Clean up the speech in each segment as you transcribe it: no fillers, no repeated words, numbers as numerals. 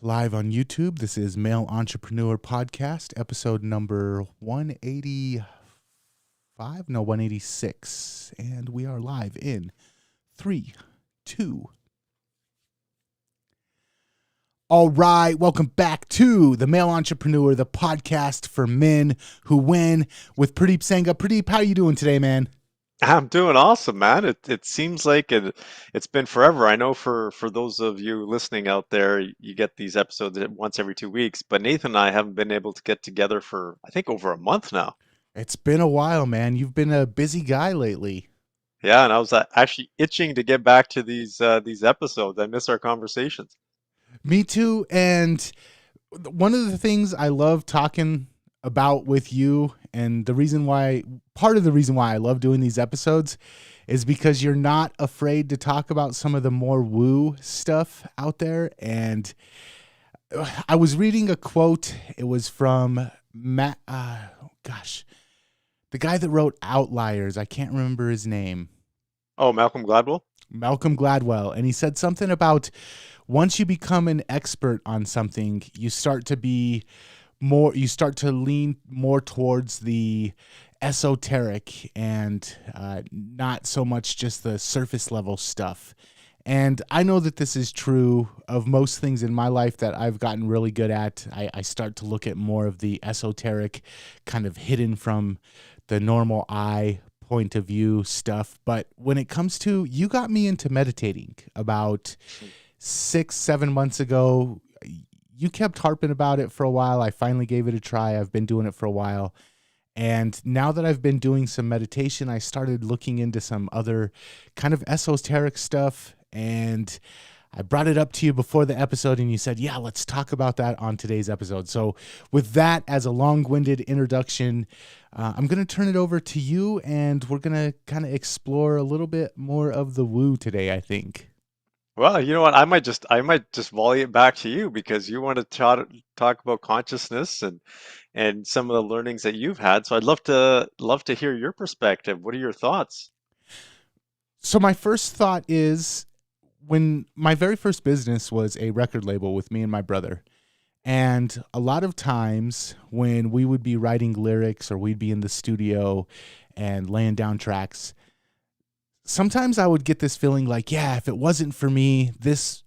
Live on YouTube. This is Male Entrepreneur Podcast, episode number 185, no, 186. And we are live in 3, 2. All right, welcome back to the Male Entrepreneur, the podcast for men who win with Purdeep Sangha. Purdeep, how are you doing today, man? I'm doing awesome, man. It seems like it's been forever. I know for those of you listening out there, you get these episodes once every 2 weeks, but Nathan and I haven't been able to get together for I think over a month now. It's been a while, man. You've been a busy guy lately. Yeah, and I was actually itching to get back to these episodes. I miss our conversations. Me too. And one of the things I love talking about with you, and part of the reason why I love doing these episodes is because you're not afraid to talk about some of the more woo stuff out there. And I was reading a quote. It was from the guy that wrote Outliers. I can't remember his name. Oh, Malcolm Gladwell? Malcolm Gladwell. And he said something about once you become an expert on something, you start to lean more towards the esoteric and not so much just the surface level stuff. And I know that this is true of most things in my life that I've gotten really good at. I start to look at more of the esoteric, kind of hidden from the normal eye point of view stuff. But when it comes to, you got me into meditating about 6-7 months ago. You kept harping about it for a while. I finally gave it a try. I've been doing it for a while. And now that I've been doing some meditation, I started looking into some other kind of esoteric stuff. And I brought it up to you before the episode, and you said, yeah, let's talk about that on today's episode. So with that as a long-winded introduction, I'm going to turn it over to you, and we're going to kind of explore a little bit more of the woo today, I think. Well, you know what? I might just volley it back to you because you want to talk about consciousness and some of the learnings that you've had. So I'd love to hear your perspective. What are your thoughts? So my first thought is, when my very first business was a record label with me and my brother. And a lot of times when we would be writing lyrics or we'd be in the studio and laying down tracks, sometimes I would get this feeling like, yeah, if it wasn't for me, this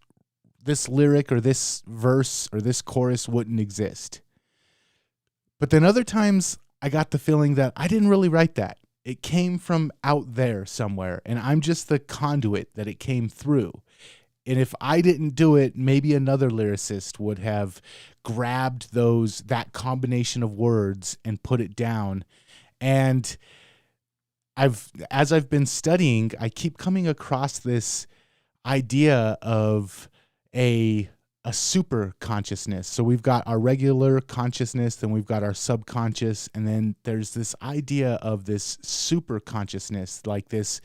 lyric or this verse or this chorus wouldn't exist. But then other times I got the feeling that I didn't really write that. It came from out there somewhere, and I'm just the conduit that it came through. And if I didn't do it, maybe another lyricist would have grabbed that combination of words and put it down. And as I've been studying, I keep coming across this idea of a super consciousness. So we've got our regular consciousness, then we've got our subconscious, and then there's this idea of this super consciousness, like this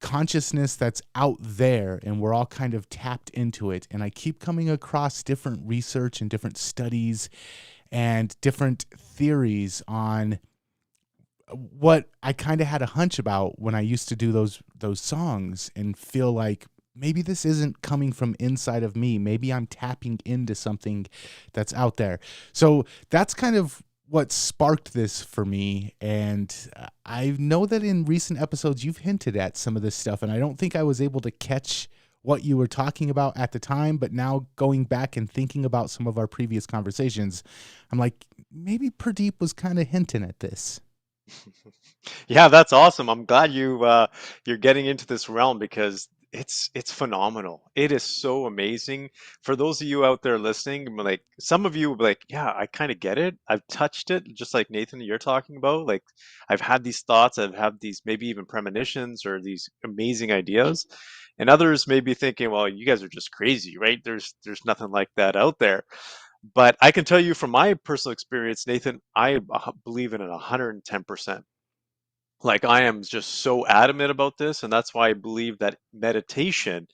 consciousness that's out there, and we're all kind of tapped into it. And I keep coming across different research and different studies and different theories on what I kind of had a hunch about when I used to do those songs, and feel like maybe this isn't coming from inside of me. Maybe I'm tapping into something that's out there. So that's kind of what sparked this for me. And I know that in recent episodes, you've hinted at some of this stuff, and I don't think I was able to catch what you were talking about at the time, but now going back and thinking about some of our previous conversations, I'm like, maybe Pradeep was kind of hinting at this. Yeah, that's awesome. I'm glad you're getting into this realm because it's phenomenal. It is so amazing. For those of you out there listening, like some of you will be like, yeah, I kind of get it. I've touched it, just like Nathan, you're talking about. Like I've had these thoughts, I've had these maybe even premonitions or these amazing ideas. And others may be thinking, well, you guys are just crazy, right? There's nothing like that out there. But I can tell you from my personal experience, Nathan, I believe in it 110%. Like I am just so adamant about this, and that's why I believe that meditation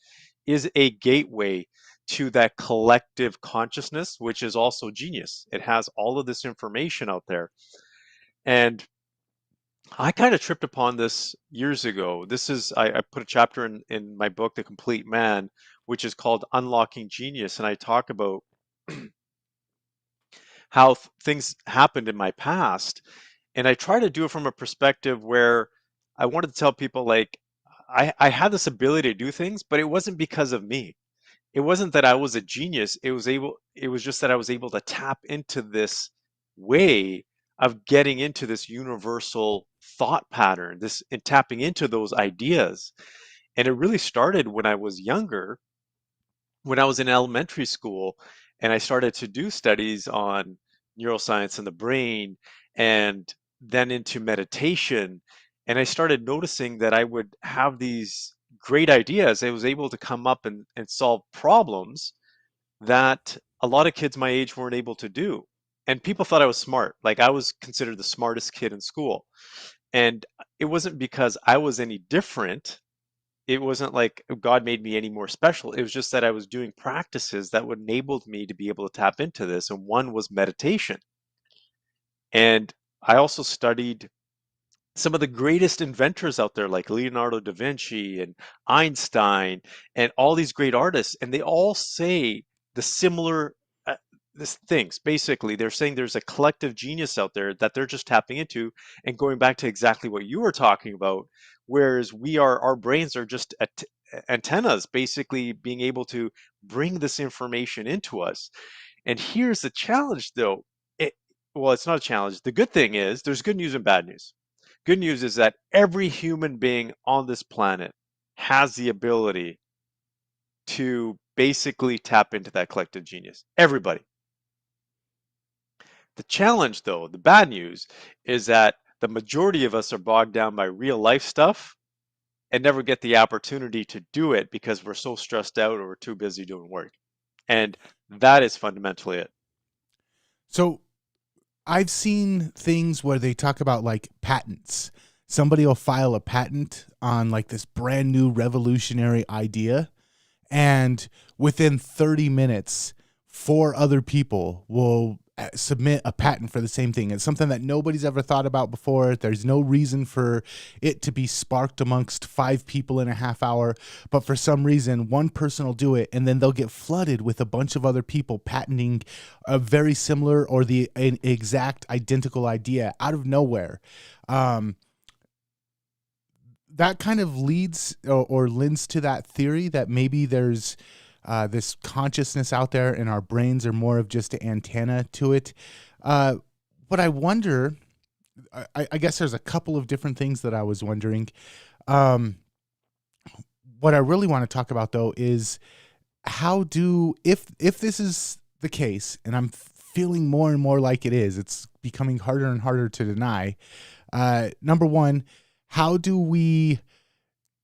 is a gateway to that collective consciousness, which is also genius. It has all of this information out there. And I kind of tripped upon this years ago. I put a chapter in my book, The Complete Man, which is called Unlocking Genius. And I talk about how things happened in my past. And I try to do it from a perspective where I wanted to tell people like I had this ability to do things, but it wasn't because of me. It wasn't that I was a genius. It was just that I was able to tap into this way of getting into this universal thought pattern, this and tapping into those ideas. And it really started when I was younger, when I was in elementary school, and I started to do studies on neuroscience and the brain, and then into meditation. And I started noticing that I would have these great ideas. I was able to come up and solve problems that a lot of kids my age weren't able to do. And people thought I was smart. Like I was considered the smartest kid in school. And it wasn't because I was any different. It wasn't like God made me any more special. It was just that I was doing practices that would enabled me to be able to tap into this. And one was meditation. And I also studied some of the greatest inventors out there, like Leonardo da Vinci and Einstein, and all these great artists. And they all say the similar uh, this things. Basically, they're saying there's a collective genius out there that they're just tapping into, and going back to exactly what you were talking about, whereas our brains are just antennas, basically being able to bring this information into us. And here's the challenge, though. It, well, it's not a challenge. The good thing is there's good news and bad news. Good news is that every human being on this planet has the ability to basically tap into that collective genius. Everybody. The challenge, though, the bad news, is that the majority of us are bogged down by real life stuff and never get the opportunity to do it because we're so stressed out or we're too busy doing work. And that is fundamentally it. So I've seen things where they talk about like patents. Somebody will file a patent on like this brand new revolutionary idea, and within 30 minutes, four other people will submit a patent for the same thing. It's something that nobody's ever thought about before. There's no reason for it to be sparked amongst five people in a half hour, but for some reason, one person will do it, and then they'll get flooded with a bunch of other people patenting a very similar or the an exact identical idea out of nowhere. Um, that kind of leads or lends to that theory that maybe there's this consciousness out there and our brains are more of just an antenna to it. But I wonder, I guess there's a couple of different things that I was wondering. Um, what I really want to talk about though is how do, if this is the case, and I'm feeling more and more like it is, it's becoming harder and harder to deny. Number one, how do we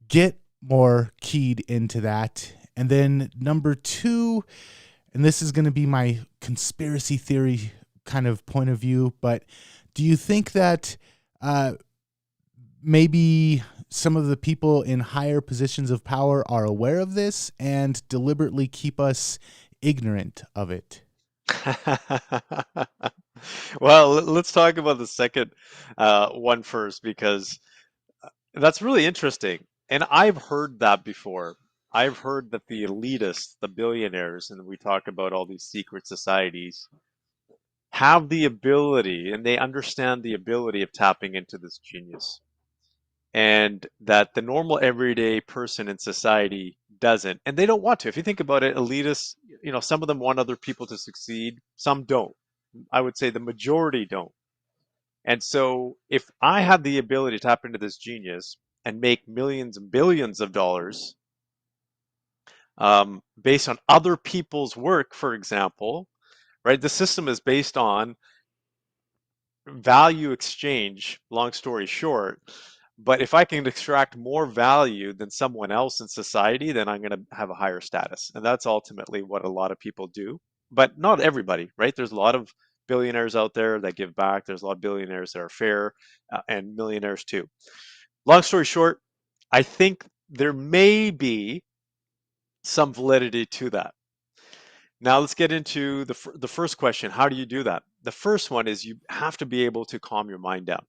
get more keyed into that? And then number two, and this is going to be my conspiracy theory kind of point of view, but do you think that maybe some of the people in higher positions of power are aware of this and deliberately keep us ignorant of it? Well, let's talk about the second one first because that's really interesting. And I've heard that before. I've heard that the elitists, the billionaires, and we talk about all these secret societies, have the ability and they understand the ability of tapping into this genius. And that the normal everyday person in society doesn't. And they don't want to. If you think about it, elitists, some of them want other people to succeed, some don't. I would say the majority don't. And so if I had the ability to tap into this genius and make millions and billions of dollars based on other people's work, for example, right? The system is based on value exchange, long story short. But if I can extract more value than someone else in society, then I'm going to have a higher status. And that's ultimately what a lot of people do. But not everybody, right? There's a lot of billionaires out there that give back. There's a lot of billionaires that are fair and millionaires too. Long story short, I think there may be some validity to that. Now let's get into the first question. How do you do that? The first one is you have to be able to calm your mind down.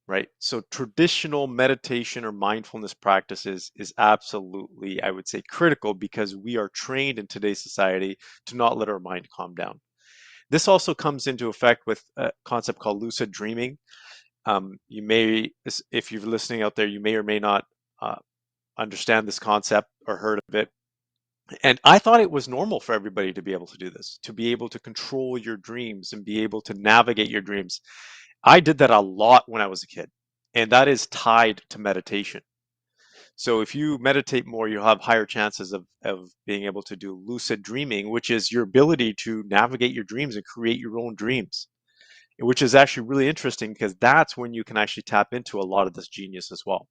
right? So traditional meditation or mindfulness practices is absolutely, I would say, critical because we are trained in today's society to not let our mind calm down. This also comes into effect with a concept called lucid dreaming. You may, if you're listening out there, you may or may not uh, understand this concept or heard of it. And I thought it was normal for everybody to be able to do this, to be able to control your dreams and be able to navigate your dreams. I did that a lot when I was a kid, and that is tied to meditation. So if you meditate more, you'll have higher chances of being able to do lucid dreaming, which is your ability to navigate your dreams and create your own dreams, which is actually really interesting because that's when you can actually tap into a lot of this genius as well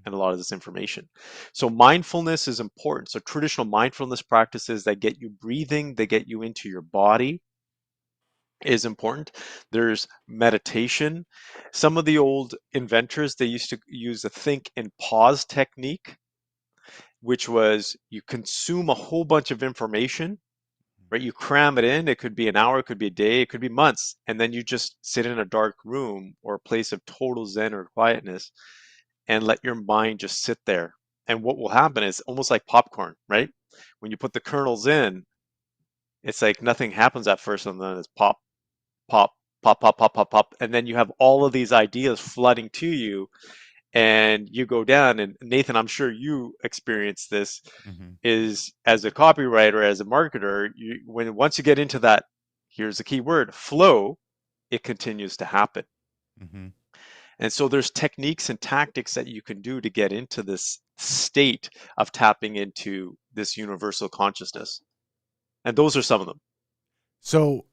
and a lot of this information. So mindfulness is important. So traditional mindfulness practices that get you breathing, they get you into your body is important. There's meditation. Some of the old inventors, they used to use a think and pause technique, which was you consume a whole bunch of information, right? You cram it in. It could be an hour, it could be a day, it could be months. And then you just sit in a dark room or a place of total zen or quietness and let your mind just sit there. And what will happen is almost like popcorn, right? When you put the kernels in, it's like nothing happens at first, and then it's pop, pop, pop, pop, pop, pop, pop. And then you have all of these ideas flooding to you, and you go down. And Nathan, I'm sure you experienced this, Mm-hmm. is as a copywriter, as a marketer, when once you get into that, here's the key word, flow, it continues to happen. Mm-hmm. And so there's techniques and tactics that you can do to get into this state of tapping into this universal consciousness. And those are some of them. So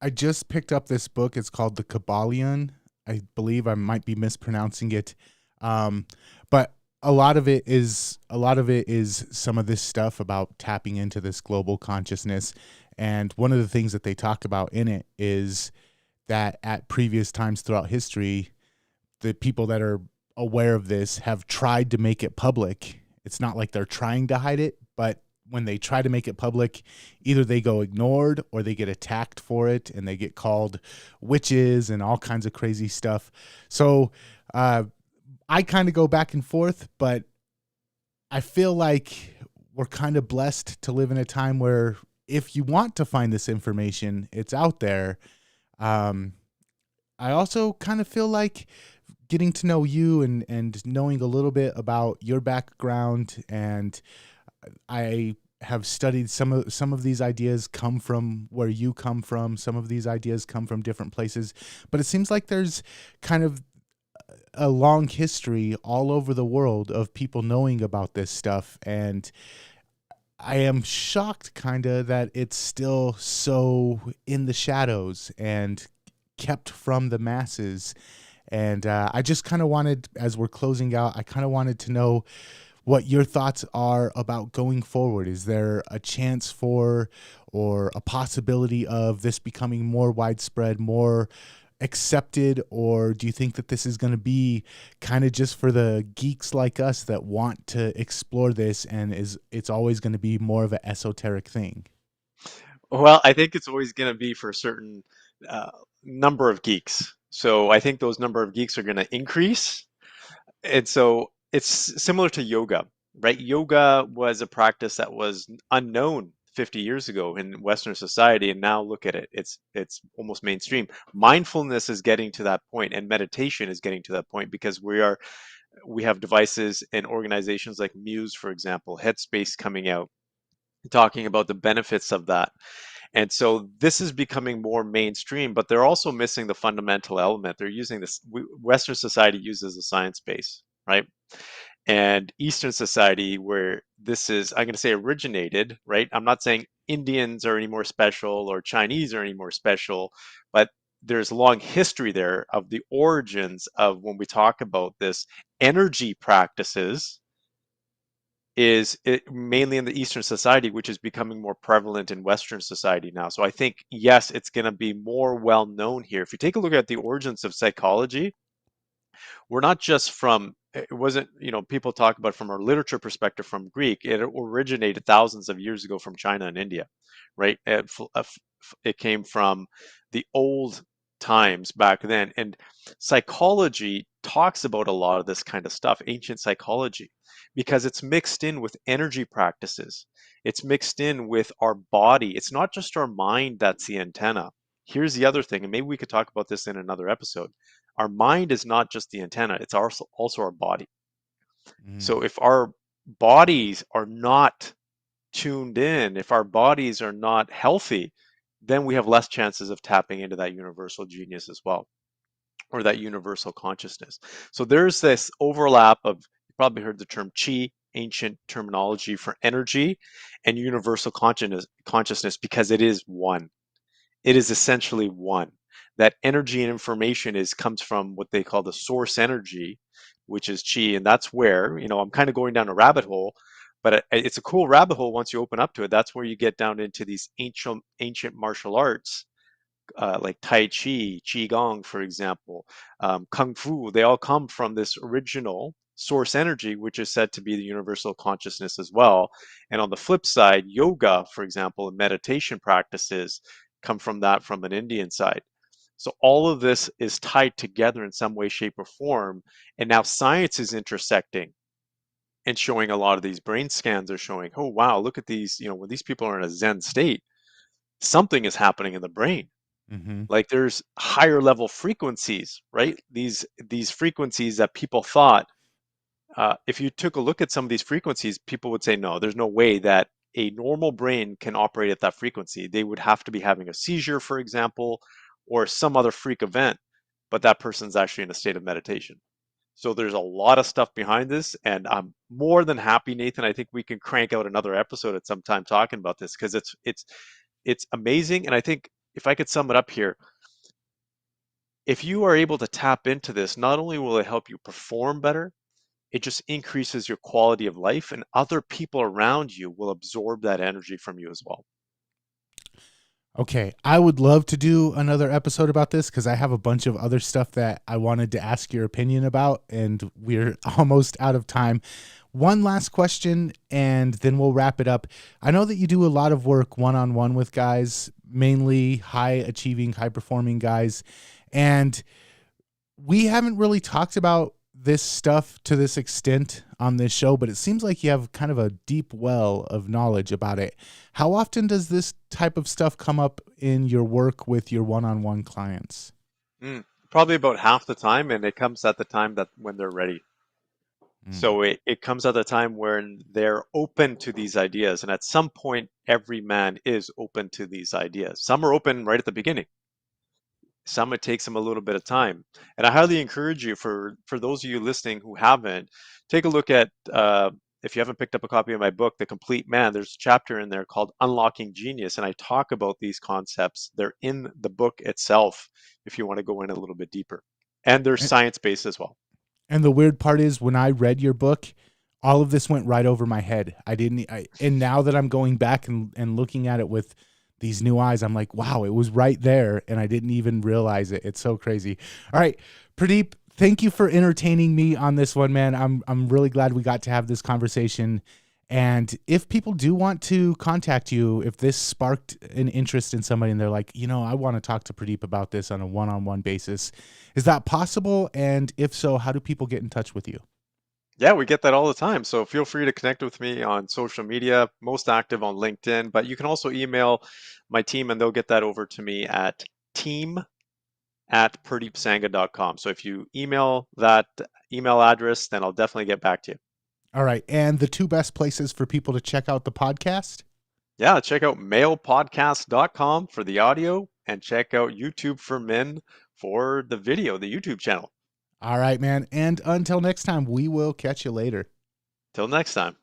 I just picked up this book. It's called The Kabbalion. I believe I might be mispronouncing it, um, but a lot of it is some of this stuff about tapping into this global consciousness. And one of the things that they talk about in it is that at previous times throughout history, the people that are aware of this have tried to make it public. It's not like they're trying to hide it, but when they try to make it public, either they go ignored or they get attacked for it and they get called witches and all kinds of crazy stuff. So uh, I kind of go back and forth, but I feel like we're kind of blessed to live in a time where if you want to find this information, it's out there. Um, I also kind of feel like getting to know you and knowing a little bit about your background, and I have studied some of these ideas come from where you come from. Some of these ideas come from different places, but it seems like there's kind of a long history all over the world of people knowing about this stuff, and I am shocked kind of that it's still so in the shadows and kept from the masses. And I just kind of wanted, as we're closing out, I kind of wanted to know what your thoughts are about going forward. Is there a chance for or a possibility of this becoming more widespread, more accepted, or do you think that this is going to be kind of just for the geeks like us that want to explore this and it's always going to be more of an esoteric thing? Well, I think it's always going to be for a certain uh, number of geeks. So I think those number of geeks are going to increase. And so it's similar to yoga, right? Yoga was a practice that was unknown 50 years ago in Western society, and now look at it. It's almost mainstream. Mindfulness is getting to that point, and meditation is getting to that point because we have devices and organizations like Muse, for example, Headspace coming out talking about the benefits of that. And so this is becoming more mainstream, but they're also missing the fundamental element. They're using this, Western society uses a science base, right? And Eastern society, where this is, I'm going to say originated, right? I'm not saying Indians are any more special or Chinese are any more special, but there's a long history there of the origins of when we talk about this energy practices is it mainly in the Eastern society, which is becoming more prevalent in Western society now. So I think, yes, it's going to be more well known here. If you take a look at the origins of psychology, we're not just from, it wasn't, people talk about from our literature perspective from Greek, it originated thousands of years ago from China and India, right? It came from the old times back then. And psychology talks about a lot of this kind of stuff, ancient psychology, because it's mixed in with energy practices. It's mixed in with our body. It's not just our mind that's the antenna. Here's the other thing, and maybe we could talk about this in another episode. Our mind is not just the antenna, it's also our body. Mm. So if our bodies are not tuned in, if our bodies are not healthy, then we have less chances of tapping into that universal genius as well, or that universal consciousness. So there's this overlap of, you probably heard the term chi, ancient terminology for energy, and universal consciousness, because it is one. It is essentially one. That energy and information comes from what they call the source energy, which is chi, and that's where, I'm kind of going down a rabbit hole, but it's a cool rabbit hole once you open up to it. That's where you get down into these ancient martial arts, like Tai Chi, Qigong, for example, Kung Fu. They all come from this original source energy, which is said to be the universal consciousness as well. And on the flip side, yoga, for example, and meditation practices come from an Indian side. So all of this is tied together in some way, shape, or form. And now science is intersecting and showing a lot of these brain scans are showing, oh, wow, look at these, when these people are in a Zen state, something is happening in the brain. Hmm. Like there's higher level frequencies, right? These frequencies that people thought, if you took a look at some of these frequencies, people would say, no, there's no way that a normal brain can operate at that frequency. They would have to be having a seizure, for example, or some other freak event, but that person's actually in a state of meditation. So there's a lot of stuff behind this, and I'm more than happy, Nathan. I think we can crank out another episode at some time talking about this, because it's amazing. And I think if I could sum it up here, if you are able to tap into this, not only will it help you perform better, it just increases your quality of life, and other people around you will absorb that energy from you as well. Okay, I would love to do another episode about this because I have a bunch of other stuff that I wanted to ask your opinion about, and we're almost out of time. One last question, and then we'll wrap it up. I know that you do a lot of work one-on-one with guys, mainly high-achieving, high-performing guys, and we haven't really talked about this stuff to this extent on this show, but it seems like you have kind of a deep well of knowledge about it. How often does this type of stuff come up in your work with your one-on-one clients? Probably about half the time, and it comes at the time that when they're ready. Mm. So it comes at a time when they're open to these ideas. And at some point, every man is open to these ideas. Some are open right at the beginning. Some it takes them a little bit of time. And I highly encourage you, for those of you listening who haven't, take a look at, if you haven't picked up a copy of my book, The Complete Man, there's a chapter in there called Unlocking Genius. And I talk about these concepts. They're in the book itself if you want to go in a little bit deeper. And they're And, science-based as well. and the weird part is when I read your book, all of this went right over my head. And now that I'm going back and looking at it with these new eyes, I'm like, wow, it was right there, and I didn't even realize it. It's so crazy. All right, Pradeep, thank you for entertaining me on this one, man. I'm really glad we got to have this conversation. And if people do want to contact you, if this sparked an interest in somebody and they're like, I want to talk to Pradeep about this on a one-on-one basis, is that possible? And if so, how do people get in touch with you? Yeah, we get that all the time. So feel free to connect with me on social media, most active on LinkedIn, but you can also email my team and they'll get that over to me at team@purdeepsangha.com. So if you email that email address, then I'll definitely get back to you. All right. And the two best places for people to check out the podcast? Yeah, check out malepodcast.com for the audio and check out YouTube for Men for the video, the YouTube channel. All right, man. And until next time, we will catch you later. Till next time.